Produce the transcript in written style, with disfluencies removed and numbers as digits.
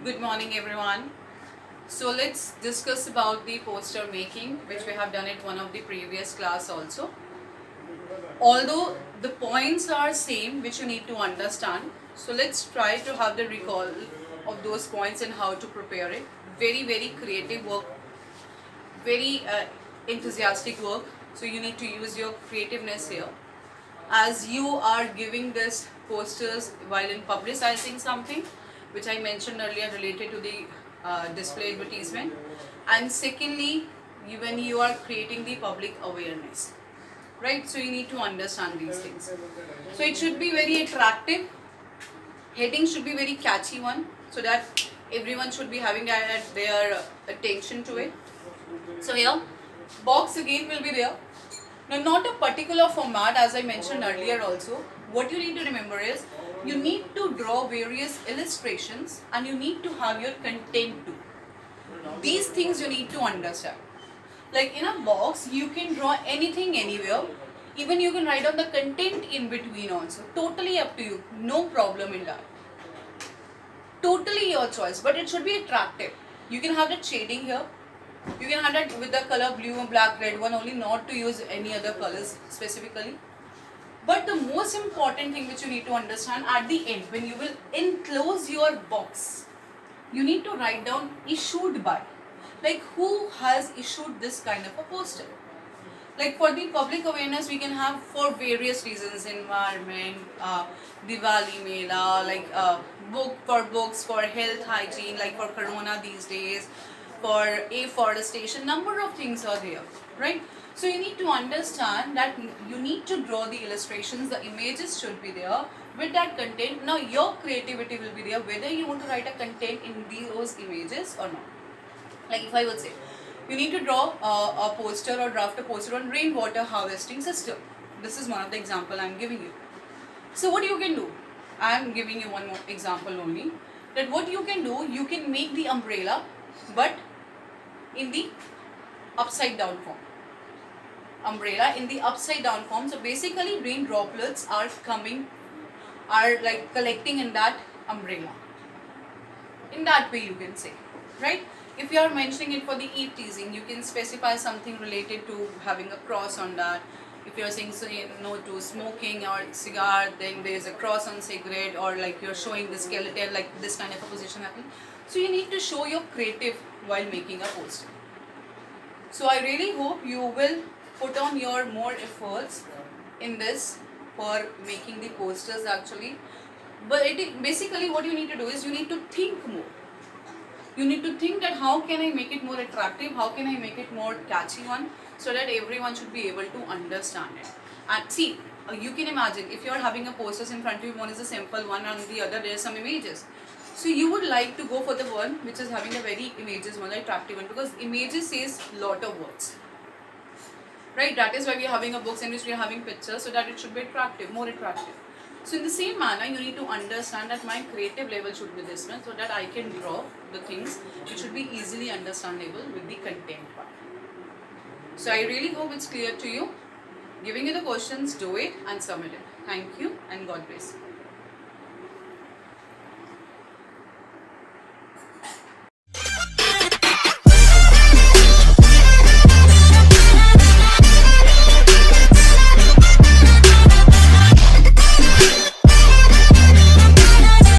Good morning everyone. So let's discuss about the poster making, which we have done it one of the previous class also. Although the points are same which you need to understand, so let's try to have the recall of those points and how to prepare it. Very creative work, very enthusiastic work, so you need to use your creativeness here as you are giving this posters while in publicizing something which I mentioned earlier related to the display advertisement, and secondly when you are creating the public awareness, right? So you need to understand these things. So it should be very attractive, heading should be very catchy one, so that everyone should be having their attention to it. So here box again will be there. Now, not a particular format, as I mentioned earlier also. What you need to remember is you need to draw various illustrations and you need to have your content too. These things you need to understand. Like in a box, you can draw anything anywhere. Even you can write down the content in between also. Totally up to you. No problem in that. Totally your choice, but it should be attractive. You can have the shading here. You can have that with the color blue, black, red one only, not to use any other colors specifically. But the most important thing which you need to understand at the end, when you will enclose your box, you need to write down issued by. Like who has issued this kind of a poster. Like for the public awareness, we can have for various reasons, environment, Diwali Mela, like book for books, for health hygiene, like for Corona these days, for afforestation, number of things are there, right? So you need to understand that you need to draw the illustrations, the images should be there with that content. Now your creativity will be there whether you want to write a content in those images or not. Like if I would say, you need to draw a poster or draft a poster on rainwater harvesting system. This is one of the example I am giving you. So what you can do, I am giving you one more example only, that what you can do, you can make the umbrella but in the upside down form. Umbrella in the upside down form. So basically rain droplets are like collecting in that umbrella. In that way you can say, right? If you are mentioning it for the eve teasing, you can specify something related to having a cross on that. If you are saying no to smoking or cigar, then there is a cross on cigarette, or like you are showing the skeleton, like this kind of a position happening. So you need to show your creative while making a poster. So I really hope you will put on your more efforts in this for making the posters actually. But basically what you need to do is you need to think more. You need to think that how can I make it more attractive, how can I make it more catchy one, so that everyone should be able to understand it. And see, you can imagine if you are having a posters in front of you, one is a simple one and the other there are some images. So you would like to go for the one which is having a very images one, attractive one, because images says lot of words. Right, that is why we are having a books in which we are having pictures, so that it should be attractive, more attractive. So in the same manner, you need to understand that my creative level should be this one, so that I can draw the things which should be easily understandable with the content part. So I really hope it's clear to you. Giving you the questions, do it and submit it. Thank you and God bless you.